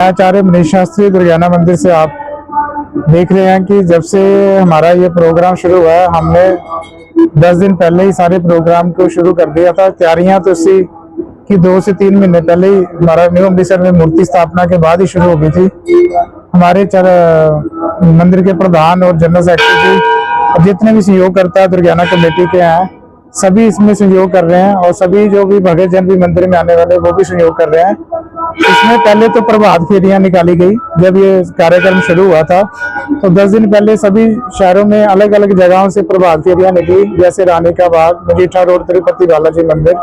आचार्य मनीष शास्त्री दुर्गाना मंदिर से आप देख रहे हैं कि जब से हमारा ये प्रोग्राम शुरू हुआ है, हमने 10 दिन पहले ही सारे प्रोग्राम को शुरू कर दिया था। तैयारियां तो इसी की 2 से 3 महीने पहले ही हमारा न्यू अमृतसर में मूर्ति स्थापना के बाद ही शुरू हो गई थी। हमारे मंदिर के प्रधान और जनरल सेक्रेटरी और जितने भी सहयोगकर्ता दुर्गाना कमेटी के हैं, सभी इसमें सहयोग कर रहे हैं और सभी जो भी भगत जन भी मंदिर में आने वाले वो भी सहयोग कर रहे हैं। इसमें पहले तो प्रभात फेरियां निकाली गई। जब ये कार्यक्रम शुरू हुआ था तो 10 दिन पहले सभी शहरों में अलग अलग जगहों से प्रभात फेरियां निकली, जैसे रानी का बाग, मजीठा रोड, तिरुपति बालाजी मंदिर,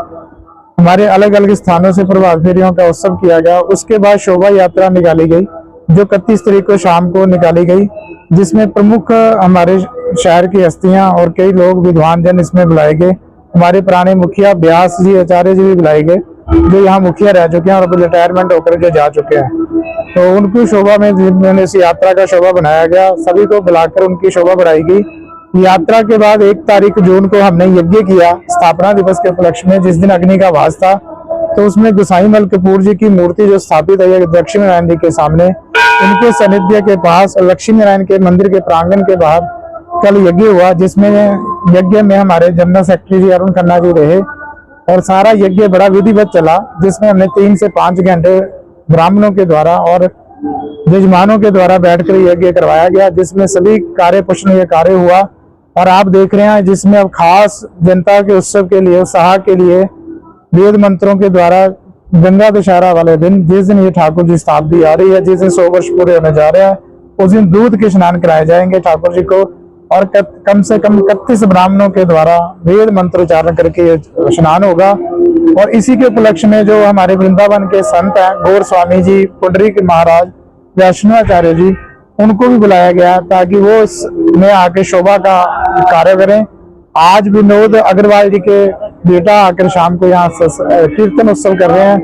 हमारे अलग अलग स्थानों से प्रभात फेरियों का उत्सव किया गया। उसके बाद शोभा यात्रा निकाली गई जो 31 तारीख को शाम को निकाली गई, जिसमें प्रमुख हमारे शहर की हस्तियां और कई लोग विद्वान जन इसमें बुलाए गए। हमारे पुराने मुखिया व्यास जी, आचार्य जी भी बुलाए गए जो यहाँ मुखिया रह चुके हैं और अब रिटायरमेंट होकर के जा चुके हैं। तो उनकी शोभा में इस यात्रा का शोभा बनाया गया, सभी को बुलाकर उनकी शोभा बढ़ाई गई। यात्रा के बाद 1 तारीख जून को हमने यज्ञ किया स्थापना दिवस के उपलक्ष्य में, जिस दिन अग्नि का वास था। तो उसमें गोसाईमल कपूर जी की मूर्ति जो स्थापित है लक्ष्मी नारायण जी के सामने, उनके सानिध्य के पास और लक्ष्मी नारायण के मंदिर के प्रांगण के बाहर कल यज्ञ हुआ, जिसमें यज्ञ में हमारे जनरल सेक्रेटरी जी अरुण खन्ना जी रहे और सारा यज्ञ बड़ा विधिवत चला, जिसमें हमने 3 से 5 घंटे ब्राह्मणों के द्वारा और यजमानों के द्वारा बैठकर यज्ञ करवाया गया, जिसमें सभी कार्य पुष्ण कार्य हुआ। और आप देख रहे हैं जिसमें अब खास जनता के उत्सव के लिए, उत्साह के लिए वेद मंत्रों के द्वारा गंगा दशहरा वाले दिन, जिस दिन ये ठाकुर जी शताब्दी आ रही है, जिस दिन 100 वर्ष पूरे होने जा रहे हैं, उस दिन दूध के स्नान कराए जाएंगे ठाकुर जी को और कम से कम 31 ब्राह्मणों के द्वारा वेद मंत्र उच्चारण करके स्नान होगा। और इसी के उपलक्ष्य में जो हमारे वृंदावन के संत हैं, गौर स्वामी जी, पुंडरीक महाराज, वैष्णवाचार्य जी, उनको भी बुलाया गया ताकि वो इसमें आके शोभा का कार्य करें। आज विनोद अग्रवाल जी के बेटा आकर शाम को यहाँ कीर्तन उत्सव कर रहे हैं।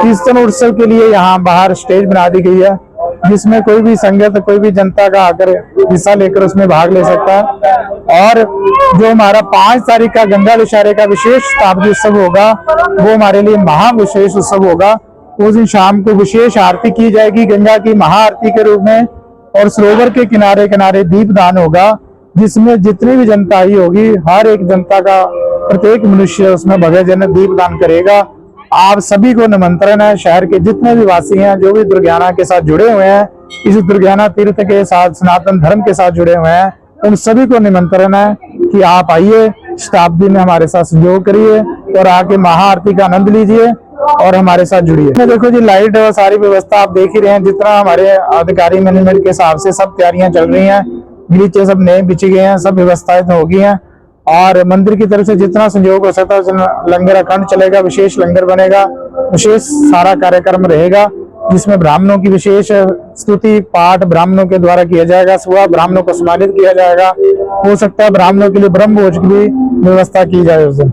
कीर्तन उत्सव के लिए यहाँ बाहर स्टेज बना दी गई है, जिसमें कोई भी संगत, कोई भी जनता का आकर हिस्सा लेकर उसमें भाग ले सकता है। और जो हमारा 5 तारीख का गंगा दशहरे का विशेष शताब्दी उत्सव होगा, वो हमारे लिए महा विशेष उत्सव होगा। उस दिन शाम को विशेष आरती की जाएगी गंगा की महाआरती के रूप में, और सरोवर के किनारे किनारे दीपदान होगा, जिसमें जितनी भी जनता आई होगी, हर एक जनता का प्रत्येक मनुष्य उसमें भगत जन दीपदान करेगा। आप सभी को निमंत्रण है, शहर के जितने भी वासी हैं, जो भी दुर्गाना के साथ जुड़े हुए हैं, इस दुर्गाना तीर्थ के साथ, सनातन धर्म के साथ जुड़े हुए हैं, उन सभी को निमंत्रण है कि आप आइए, शताब्दी में हमारे साथ सहयोग करिए और आके महाआरती का आनंद लीजिए और हमारे साथ जुड़िए। देखो जी, लाइट और सारी व्यवस्था आप देख ही रहे हैं, जितना हमारे अधिकारी मैनेजमेंट के हिसाब से सब तैयारियां चल रही हैं, गलीचे सब नए बिछे गए हैं, सब व्यवस्थाएं हो गई हैं और मंदिर की तरफ से जितना सहयोग हो सकता है, लंगर अखंड चलेगा, विशेष लंगर बनेगा, विशेष सारा कार्यक्रम रहेगा, जिसमें ब्राह्मणों की विशेष स्तुति पाठ ब्राह्मणों के द्वारा किया जाएगा। सुबह ब्राह्मणों को सम्मानित किया जाएगा, हो सकता है ब्राह्मणों के लिए ब्रह्म भोज की भी व्यवस्था की जाए उस दिन।